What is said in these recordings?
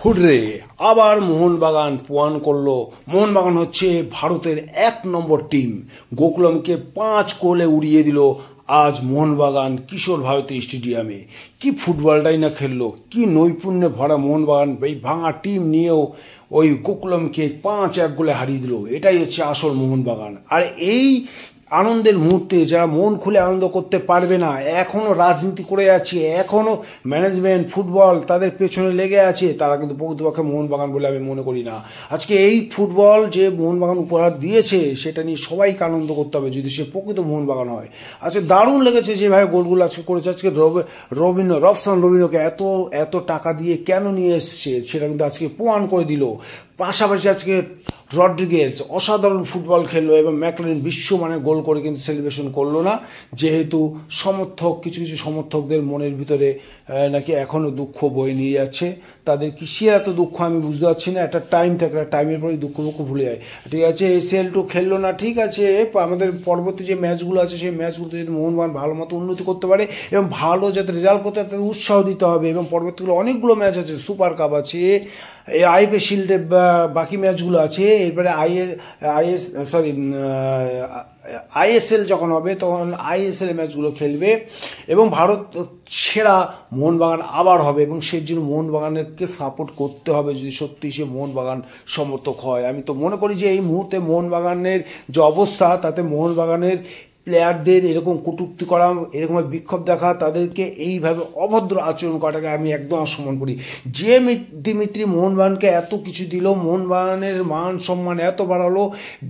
হুডরে আবার মোহনবাগান প্রমাণ করলো মোহনবাগান হচ্ছে ভারতের ১ নম্বর টিম। গোকুলমকে ৫ গোলে উড়িয়ে দিল আজ মোহনবাগান কিশোর ভারতী স্টেডিয়ামে। কি ফুটবলটাই না খেললো, কি নৈপুণ্যে ভরা মোহনবাগান এই ভাঙা টিম নিয়েও ওই গোকুলমকে ৫-১ গোলে হারিয়ে দিল। এটাই হচ্ছে আসল মোহনবাগান। আর এই আনন্দের মুহূর্তে যারা মন খুলে আনন্দ করতে পারবে না, এখনও রাজনীতি করে আছে, এখনও ম্যানেজমেন্ট ফুটবল তাদের পেছনে লেগে আছে, তারা কিন্তু প্রকৃতপক্ষে মোহনবাগান বলে আমি মনে করি না। আজকে এই ফুটবল যে মোহনবাগান উপহার দিয়েছে সেটা নিয়ে সবাইকে আনন্দ করতে হবে যদি সে প্রকৃত মোহনবাগান হয়। আজকে দারুণ লেগেছে যেভাবে গোলগুলো আজকে করেছে। আজকে রবসান রবিনকে এত টাকা দিয়ে কেন নিয়ে এসছে সেটা কিন্তু আজকে প্রমাণ করে দিল। পাশাপাশি আজকে রড্রিগেজ অসাধারণ ফুটবল খেললো এবং ম্যাকলারিন বিশ্বমানের গোল করে কিন্তু সেলিব্রেশন করলো না, যেহেতু কিছু কিছু সমর্থকদের মনের ভিতরে নাকি এখনও দুঃখ বয়ে নিয়ে যাচ্ছে। তাদের কিসের এত দুঃখ আমি বুঝতে পারছি না। একটা টাইম থাকে, টাইমের পরে দুঃখ ভুলে যায়। ঠিক আছে, ACL2 খেললো না, ঠিক আছে, আমাদের পরবর্তী যে ম্যাচগুলো আছে সেই ম্যাচগুলোতে যদি মোহনবাগান ভালো মতো উন্নতি করতে পারে এবং ভালো যাতে রেজাল্ট করতে তাদের উৎসাহ দিতে হবে। এবং পরবর্তীগুলো অনেকগুলো ম্যাচ আছে, সুপার কাপ আছে, আইপিএল শিল্ডে বাকি ম্যাচগুলো আছে, এরপরে ISL যখন হবে তখন ISL ম্যাচগুলো খেলবে এবং ভারত সেরা মোহনবাগান আবার হবে এবং সেই জন্য মোহনবাগানকে সাপোর্ট করতে হবে যদি সত্যি সে মোহনবাগান সমর্থক হয়। আমি তো মনে করি যে এই মুহূর্তে মোহনবাগানের যে অবস্থা তাতে মোহনবাগানের প্লেয়ারদের এরকম কটূক্তি করা, এরকম বিক্ষোভ দেখা, তাদেরকে এইভাবে অভদ্র আচরণ করাটাকে আমি একদম অসম্মান করি। যে দিমিত্রি মোহনবাগানকে এত কিছু দিল, মোহনবাগানের মান সম্মান এত বাড়ালো,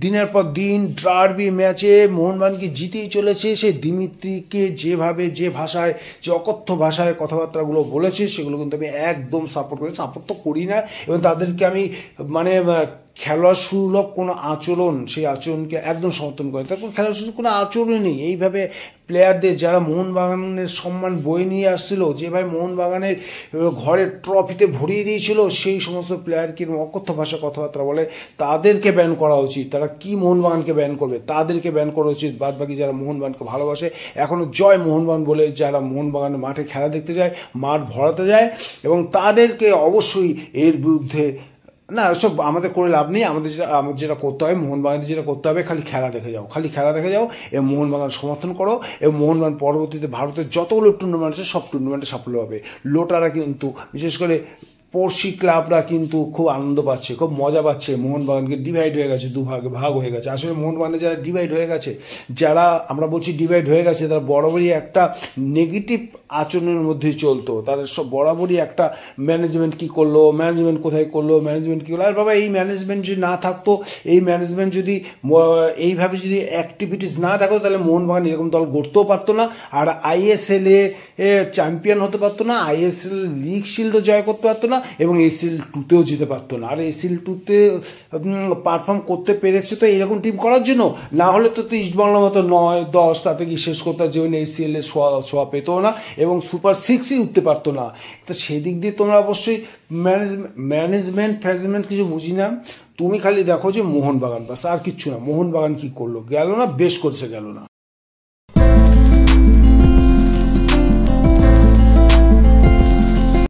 দিনের পর দিন ডার্বি ম্যাচে মোহনবাগানকে জিতেই চলেছে, সেই দিমিত্রিকে যেভাবে যে ভাষায় যে অকথ্য ভাষায় কথাবার্তাগুলো বলেছে সেগুলো কিন্তু আমি একদম সাপোর্ট তো করি না এবং তাদেরকে আমি খেলোয়াড় সুলভ কোনো আচরণ, সেই আচরণকে একদম সমর্থন করে। তারপর খেলোয়াড় সুলভ কোনো আচরণই নেই। এইভাবে প্লেয়ারদের যারা মোহনবাগানের সম্মান বয়ে নিয়ে আসছিল, যেভাবে মোহনবাগানের ঘরের ট্রফিতে ভরিয়ে দিয়েছিল, সেই সমস্ত প্লেয়ারকে অকথ্য ভাষা কথাবার্তা বলে, তাদেরকে ব্যান করা উচিত। তারা কি মোহনবাগানকে ব্যান করবে? তাদেরকে ব্যান করা উচিত। বাদবাকি যারা মোহনবাগানকে ভালোবাসে, এখনও জয় মোহনবাগান বলে যারা মোহনবাগানের মাঠে খেলা দেখতে যায়, মাঠ ভরাতে যায়, এবং তাদেরকে অবশ্যই এর বিরুদ্ধে না, সব আমাদের করে লাভ নেই। আমাদের যেটা করতে হবে, মোহনবাগানের যেটা করতে হবে, খালি খেলা দেখে যাও এবং মোহনবাগান সমর্থন করো এবং মোহনবাগান পরবর্তীতে ভারতের যতগুলো টুর্নামেন্ট আছে সব টুর্নামেন্টে সাফল্য হবে। লোটারা কিন্তু বিশেষ করে পড়শি ক্লাবরা কিন্তু খুব আনন্দ পাচ্ছে, খুব মজা পাচ্ছে। মোহনবাগানকে ডিভাইড হয়ে গেছে, ভাগ হয়ে গেছে। আসলে মোহনবাগানে যারা ডিভাইড হয়ে গেছে, যারা আমরা বলছি ডিভাইড হয়ে গেছে, তারা বরাবরই একটা নেগেটিভ আচরণের মধ্যেই চলতো। তারা সব বরাবরই একটা ম্যানেজমেন্ট কী করলো, ম্যানেজমেন্ট কোথায় করলো, ম্যানেজমেন্ট কী করলো। আর বাবা, এই ম্যানেজমেন্ট যদি না থাকতো, এই ম্যানেজমেন্ট যদি এইভাবে যদি অ্যাক্টিভিটিস না থাকতো, তাহলে মোহনবাগান এরকম দল গড়তেও পারতো না, আর ISL চ্যাম্পিয়ন হতে পারতো না, ISL লিগ শিল্ডও জয় করতে পারতো না এবং ACL2তেও যেতে পারতো না। আর ACL2তে পারফর্ম করতে পেরেছে তো এরকম টিম করার জন্য, না হলে তো ইস্টবাংলার মতো 9-10 তাতে কি শেষ করতে যেমন ACL এর ছোঁয়া পেতো না এবং সুপার 6ই উঠতে পারতো না। তো সেদিক দিয়ে তোমরা অবশ্যই ম্যানেজমেন্ট কিছু বুঝি না। তুমি খালি দেখো যে মোহনবাগান, বাস আর কিচ্ছু না। মোহনবাগান কি করলো? গেল না, বেশ করছে, গেল না।